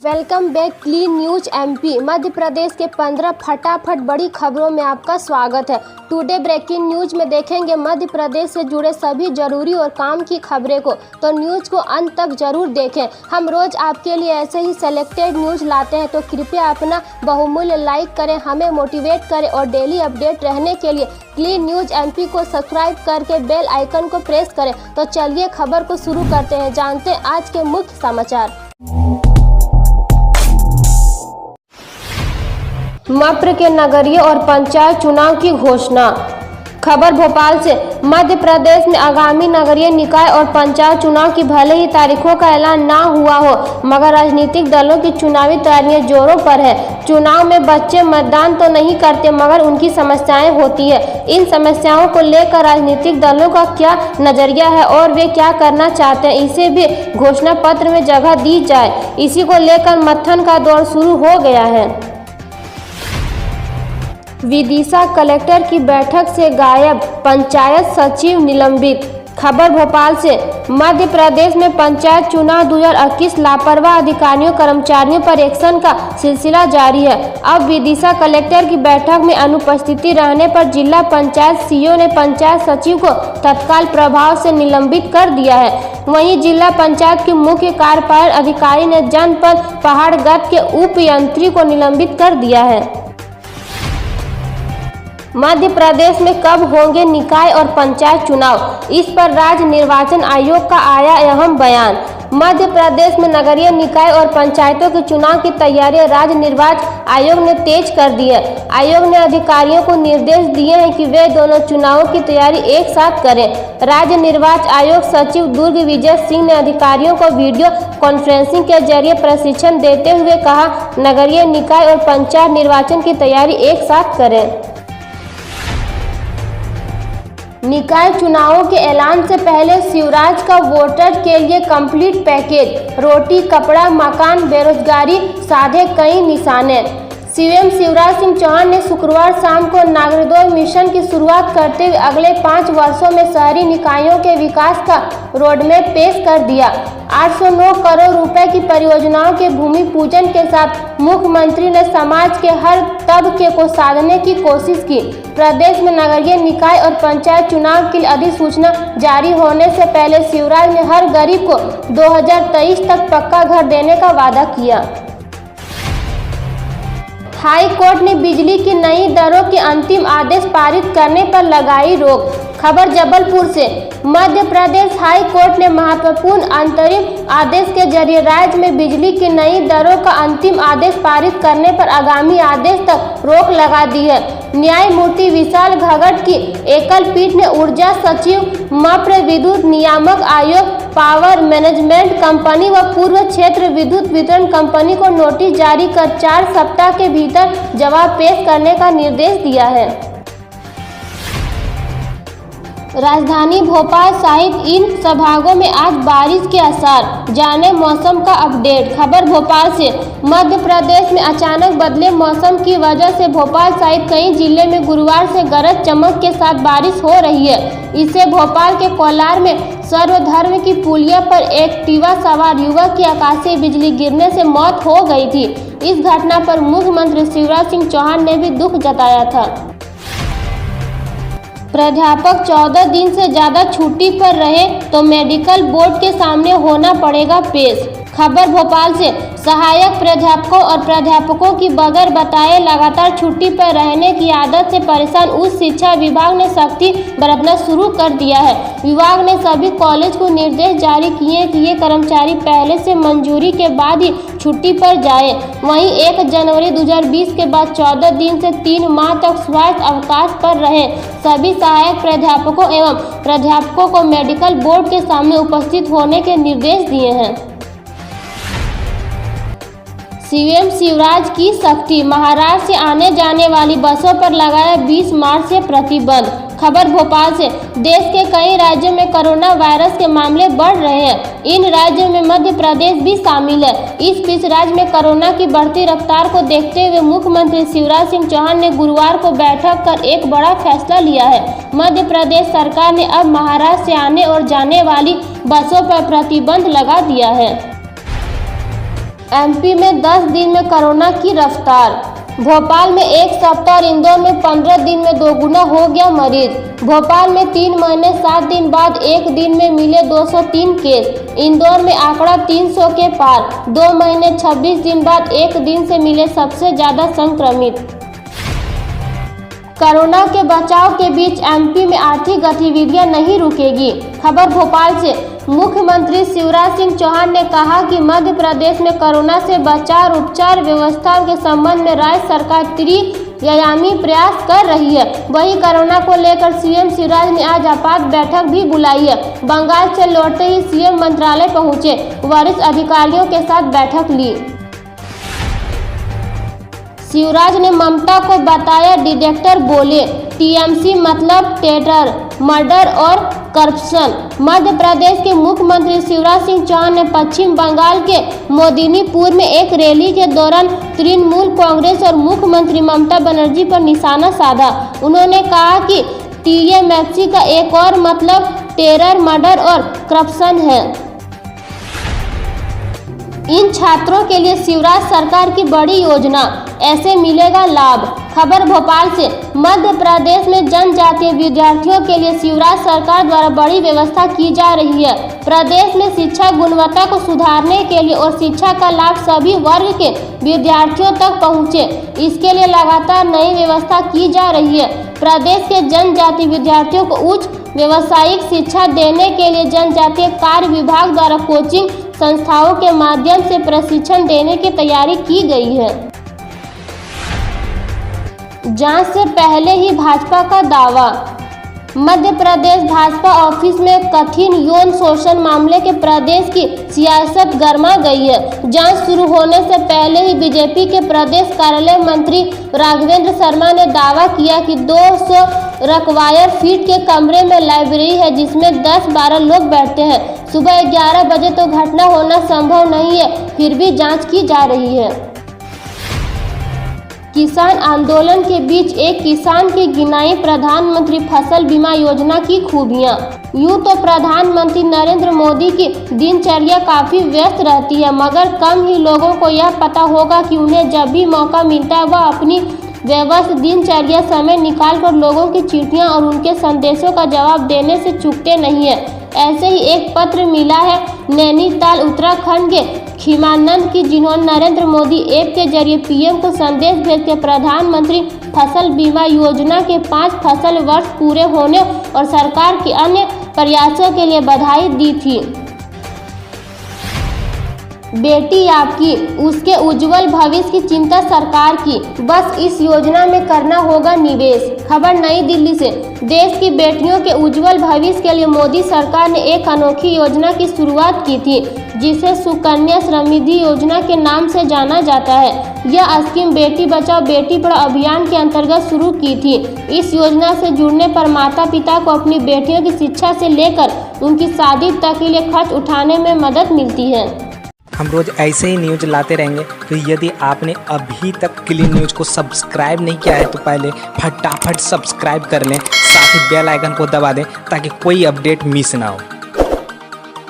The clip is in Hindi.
Welcome back clean news MP. Madhya Pradesh के 15 फटाफट बड़ी खबरों में आपका स्वागत है। टुडे ब्रेकिंग न्यूज में देखेंगे मध्य प्रदेश से जुड़े सभी जरूरी और काम की खबरें को, तो न्यूज को अंत तक जरूर देखें। हम रोज आपके लिए ऐसे ही सेलेक्टेड न्यूज लाते हैं, तो कृपया अपना बहुमूल्य लाइक करें, हमें मोटिवेट करें और डेली अपडेट रहने के लिए क्लीन न्यूज एमपी को सब्सक्राइब करके बेल आइकन को प्रेस करें। तो चलिए खबर को शुरू करते हैं, जानते हैं आज के मुख्य समाचार। मप्र के नगरीय और पंचायत चुनाव की घोषणा। खबर भोपाल से। मध्य प्रदेश में आगामी नगरीय निकाय और पंचायत चुनाव की भले ही तारीखों का ऐलान ना हुआ हो, मगर राजनीतिक दलों की चुनावी तैयारियां जोरों पर है। चुनाव में बच्चे मतदान तो नहीं करते, मगर उनकी समस्याएं होती है। इन समस्याओं को लेकर राजनीतिक दलों का क्या नजरिया है और वे क्या करना चाहते हैं, इसे भी घोषणा पत्र में जगह दी जाए, इसी को लेकर मंथन का दौर शुरू हो गया है। विदिशा कलेक्टर की बैठक से गायब, पंचायत सचिव निलंबित। खबर भोपाल से। मध्य प्रदेश में पंचायत चुनाव 2021 लापरवाह अधिकारियों कर्मचारियों पर एक्शन का सिलसिला जारी है। अब विदिशा कलेक्टर की बैठक में अनुपस्थिति रहने पर जिला पंचायत सीईओ ने पंचायत सचिव को तत्काल प्रभाव से निलंबित कर दिया है। वहीं जिला पंचायत के मुख्य कार्यपालन अधिकारी ने जनपद पहाड़गढ़ के उप यंत्री को निलंबित कर दिया है। मध्य प्रदेश में कब होंगे निकाय और पंचायत चुनाव, इस पर राज्य निर्वाचन आयोग का आया अहम बयान। मध्य प्रदेश में नगरीय निकाय और पंचायतों के चुनाव की तैयारियां राज्य निर्वाचन आयोग ने तेज कर दी है। आयोग ने अधिकारियों को निर्देश दिए हैं कि वे दोनों चुनावों की तैयारी एक साथ करें। राज्य निर्वाचन आयोग सचिव दुर्ग विजय सिंह ने अधिकारियों को वीडियो कॉन्फ्रेंसिंग के जरिए प्रशिक्षण देते हुए कहा, नगरीय निकाय और पंचायत निर्वाचन की तैयारी एक साथ करें। निकाय चुनावों के ऐलान से पहले शिवराज का वोटर के लिए कंप्लीट पैकेज, रोटी कपड़ा मकान बेरोजगारी साधे कई निशाने। सीएम शिवराज सिंह चौहान ने शुक्रवार शाम को नागरिकोदय मिशन की शुरुआत करते हुए अगले 5 वर्षों में शहरी निकायों के विकास का रोडमैप पेश कर दिया। 809 करोड़ रुपए की परियोजनाओं के भूमि पूजन के साथ मुख्यमंत्री ने समाज के हर तबके को साधने की कोशिश की। प्रदेश में नगरीय निकाय और पंचायत चुनाव की अधिसूचना जारी होने से पहले शिवराज ने हर गरीब को 2023 तक पक्का घर देने का वादा किया। हाई कोर्ट ने बिजली की नई दरों के अंतिम आदेश पारित करने पर लगाई रोक। खबर जबलपुर से। मध्य प्रदेश हाई कोर्ट ने महत्वपूर्ण अंतरिम आदेश के जरिए राज्य में बिजली की नई दरों का अंतिम आदेश पारित करने पर आगामी आदेश तक रोक लगा दी है। न्यायमूर्ति विशाल घगट की एकल पीठ ने ऊर्जा सचिव, मप्र विद्युत नियामक आयोग, पावर मैनेजमेंट कंपनी व पूर्व क्षेत्र विद्युत वितरण कंपनी को नोटिस जारी कर 4 सप्ताह के भीतर जवाब पेश करने का निर्देश दिया है। राजधानी भोपाल सहित इन संभागों में आज बारिश के आसार, जाने मौसम का अपडेट। खबर भोपाल से। मध्य प्रदेश में अचानक बदले मौसम की वजह से भोपाल सहित कई जिले में गुरुवार से गरज चमक के साथ बारिश हो रही है। इससे भोपाल के कोलार में सर्वधर्म की पुलिया पर एक्टिवा सवार युवक की आकाशीय बिजली गिरने से मौत हो गई थी। इस घटना पर मुख्यमंत्री शिवराज सिंह चौहान ने भी दुख जताया था। प्राध्यापक 14 दिन से ज्यादा छुट्टी पर रहे तो मेडिकल बोर्ड के सामने होना पड़ेगा पेश। खबर भोपाल से। सहायक प्राध्यापकों और प्राध्यापकों की बगैर बताए लगातार छुट्टी पर रहने की आदत से परेशान उच्च शिक्षा विभाग ने सख्ती बरतना शुरू कर दिया है। विभाग ने सभी कॉलेज को निर्देश जारी किए कि ये कर्मचारी पहले से मंजूरी के बाद ही छुट्टी पर जाए। वहीं 1 जनवरी 2020 के बाद 14 दिन से 3 माह तक स्वास्थ्य अवकाश पर रहे सभी सहायक प्राध्यापकों एवं प्राध्यापकों को मेडिकल बोर्ड के सामने उपस्थित होने के निर्देश दिए हैं। सीएम शिवराज की सख्ती, महाराष्ट्र से आने जाने वाली बसों पर लगाया 20 मार्च से प्रतिबंध। खबर भोपाल से। देश के कई राज्यों में कोरोना वायरस के मामले बढ़ रहे हैं। इन राज्यों में मध्य प्रदेश भी शामिल है। इस बीच राज्य में कोरोना की बढ़ती रफ्तार को देखते हुए मुख्यमंत्री शिवराज सिंह चौहान ने गुरुवार को बैठक कर एक बड़ा फैसला लिया है। मध्य प्रदेश सरकार ने अब महाराष्ट्र से आने और जाने वाली बसों पर प्रतिबंध लगा दिया है। एमपी में 10 दिन में कोरोना की रफ्तार। भोपाल में 1 सप्ताह और इंदौर में 15 दिन में दोगुना हो गया मरीज। भोपाल में 3 महीने 7 दिन बाद एक दिन में मिले 203 केस। इंदौर में आंकड़ा 300 के पार। 2 महीने 26 दिन बाद एक दिन से मिले सबसे ज्यादा संक्रमित। कोरोना के बचाव के बीच एमपी में आर्थिक गतिविधियां नहीं रुकेगी। खबर भोपाल से। मुख्यमंत्री शिवराज सिंह चौहान ने कहा कि मध्य प्रदेश में कोरोना से बचाव और उपचार व्यवस्थाओं के संबंध में राज्य सरकार त्रिआयामी प्रयास कर रही है। वहीं कोरोना को लेकर सीएम शिवराज ने आज आपात बैठक भी बुलाई है। बंगाल से लौटते ही सीएम मंत्रालय पहुंचे, वरिष्ठ अधिकारियों के साथ बैठक ली। शिवराज ने ममता को बताया डिटेक्टर, बोले टीएमसी मतलब टेरर, मर्डर और करप्शन। मध्य प्रदेश के मुख्यमंत्री शिवराज सिंह चौहान ने पश्चिम बंगाल के मोदिनीपुर में एक रैली के दौरान तृणमूल कांग्रेस और मुख्यमंत्री ममता बनर्जी पर निशाना साधा। उन्होंने कहा कि टीएमसी का एक और मतलब टेरर, मर्डर और करप्शन है। इन छात्रों के लिए शिवराज सरकार की बड़ी योजना, ऐसे मिलेगा लाभ। खबर भोपाल से। मध्य प्रदेश में जनजातीय विद्यार्थियों के लिए शिवराज सरकार द्वारा बड़ी व्यवस्था की जा रही है। प्रदेश में शिक्षा गुणवत्ता को सुधारने के लिए और शिक्षा का लाभ सभी वर्ग के विद्यार्थियों तक पहुंचे, इसके लिए लगातार नई व्यवस्था की जा रही है। प्रदेश के जनजातीय विद्यार्थियों को उच्च व्यावसायिक शिक्षा देने के लिए जनजातीय कार्य विभाग द्वारा कोचिंग संस्थाओं के माध्यम से प्रशिक्षण देने की तैयारी की गई है। जांच से पहले ही भाजपा का दावा। मध्य प्रदेश भाजपा ऑफिस में कथित यौन शोषण मामले के प्रदेश की सियासत गर्मा गई है। जांच शुरू होने से पहले ही बीजेपी के प्रदेश कार्यालय मंत्री राघवेंद्र शर्मा ने दावा किया कि 200 स्क्वायर फीट के कमरे में लाइब्रेरी है जिसमें 10-12 लोग बैठते हैं। सुबह 11 बजे तो घटना होना संभव नहीं है, फिर भी जांच की जा रही है। किसान आंदोलन के बीच एक किसान की गिनाई प्रधानमंत्री फसल बीमा योजना की खूबियां। यूं तो प्रधानमंत्री नरेंद्र मोदी की दिनचर्या काफी व्यस्त रहती है, मगर कम ही लोगों को यह पता होगा कि उन्हें जब भी मौका मिलता है वह अपनी व्यस्त दिनचर्या समय निकालकर लोगों की चिट्ठियां और उनके संदेशों का जवाब देने से चूकते नहीं है। ऐसे ही एक पत्र मिला है नैनीताल उत्तराखंड के खीमानंद की, जिन्होंने नरेंद्र मोदी ऐप के जरिए पीएम को संदेश भेज के प्रधानमंत्री फसल बीमा योजना के 5 फसल वर्ष पूरे होने और सरकार के अन्य प्रयासों के लिए बधाई दी थी। बेटी आपकी, उसके उज्जवल भविष्य की चिंता सरकार की, बस इस योजना में करना होगा निवेश। खबर नई दिल्ली से। देश की बेटियों के उज्जवल भविष्य के लिए मोदी सरकार ने एक अनोखी योजना की शुरुआत की थी, जिसे सुकन्या समृद्धि योजना के नाम से जाना जाता है। यह स्कीम बेटी बचाओ बेटी पढ़ाओ अभियान के अंतर्गत शुरू की थी। इस योजना से जुड़ने पर माता पिता को अपनी बेटियों की शिक्षा से लेकर उनकी शादी तक के लिए खर्च उठाने में मदद मिलती है। हम रोज ऐसे ही न्यूज लाते रहेंगे, तो यदि आपने अभी तक क्लीन न्यूज को सब्सक्राइब नहीं किया है तो पहले फटाफट सब्सक्राइब कर लें, साथ ही बेल आइकन को दबा दें ताकि कोई अपडेट मिस ना हो।